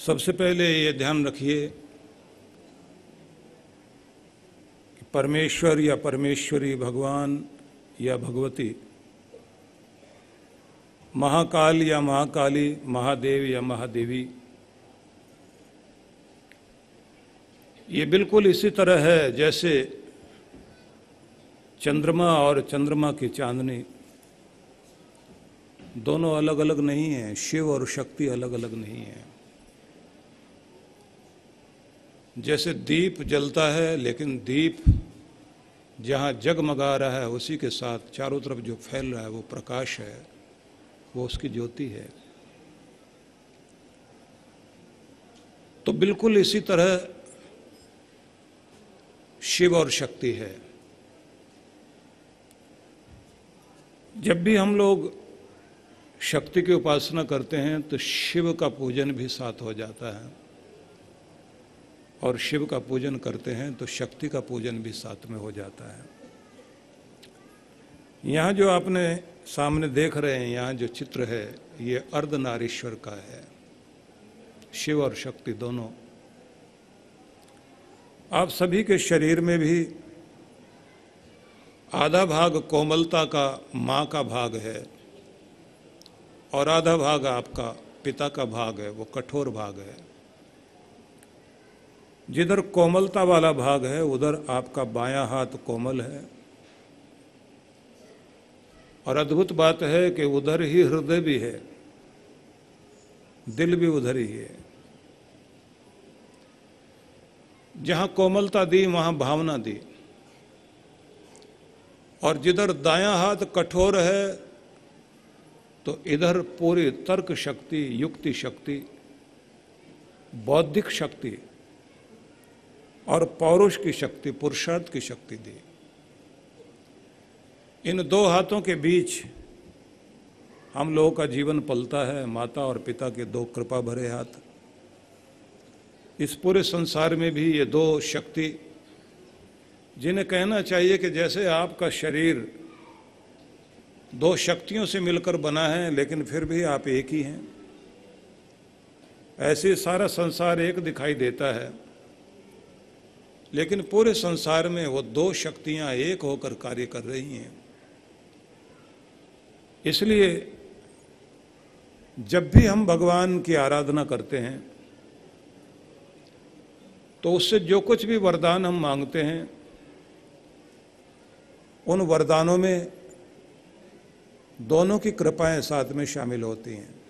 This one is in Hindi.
सबसे पहले ये ध्यान रखिए कि परमेश्वर या परमेश्वरी, भगवान या भगवती, महाकाल या महाकाली, महादेव या महादेवी, ये बिल्कुल इसी तरह है जैसे चंद्रमा और चंद्रमा की चांदनी दोनों अलग अलग नहीं हैं। शिव और शक्ति अलग अलग नहीं है। जैसे दीप जलता है, लेकिन दीप जहाँ जगमगा रहा है उसी के साथ चारों तरफ जो फैल रहा है वो प्रकाश है, वो उसकी ज्योति है। तो बिल्कुल इसी तरह शिव और शक्ति है। जब भी हम लोग शक्ति की उपासना करते हैं तो शिव का पूजन भी साथ हो जाता है, और शिव का पूजन करते हैं तो शक्ति का पूजन भी साथ में हो जाता है। यहाँ जो आपने सामने देख रहे हैं, यहाँ जो चित्र है, ये अर्धनारीश्वर का है, शिव और शक्ति दोनों। आप सभी के शरीर में भी आधा भाग कोमलता का माँ का भाग है और आधा भाग आपका पिता का भाग है, वो कठोर भाग है। जिधर कोमलता वाला भाग है उधर आपका बायां हाथ कोमल है, और अद्भुत बात है कि उधर ही हृदय भी है, दिल भी उधर ही है। जहां कोमलता दी वहां भावना दी, और जिधर दायां हाथ कठोर है तो इधर पूरी तर्क शक्ति, युक्ति शक्ति, बौद्धिक शक्ति और पौरुष की शक्ति, पुरुषार्थ की शक्ति दी। इन दो हाथों के बीच हम लोगों का जीवन पलता है, माता और पिता के दो कृपा भरे हाथ। इस पूरे संसार में भी ये दो शक्ति, जिन्हें कहना चाहिए कि जैसे आपका शरीर दो शक्तियों से मिलकर बना है, लेकिन फिर भी आप एक ही हैं, ऐसे सारा संसार एक दिखाई देता है, लेकिन पूरे संसार में वो दो शक्तियां एक होकर कार्य कर रही हैं। इसलिए जब भी हम भगवान की आराधना करते हैं तो उससे जो कुछ भी वरदान हम मांगते हैं, उन वरदानों में दोनों की कृपाएं साथ में शामिल होती हैं।